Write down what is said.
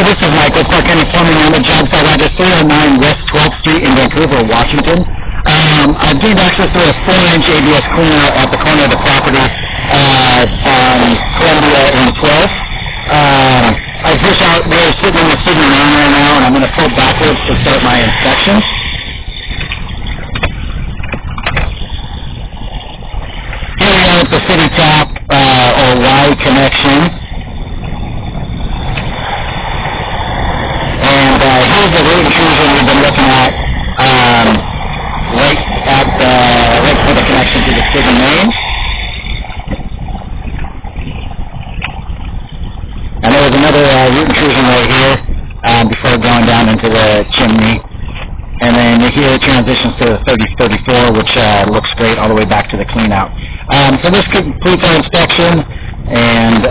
this is Michael, Clark County Plumbing on the job site address 309 West 12th Street in Vancouver, Washington. I've gained access to a 4-inch ABS cleaner at the corner of the property on Columbia and 12th. I push out, we're sitting in the city main right now, and I'm going to pull backwards to start my inspection. Here we are at the city tap, or Y connection. And here's the root intrusion we've been looking at, right for the connection to the city main. And there was another root intrusion right here before going down into the chimney. And then here it transitions to the 3034, which looks great all the way back to the clean out. So this completes our inspection, and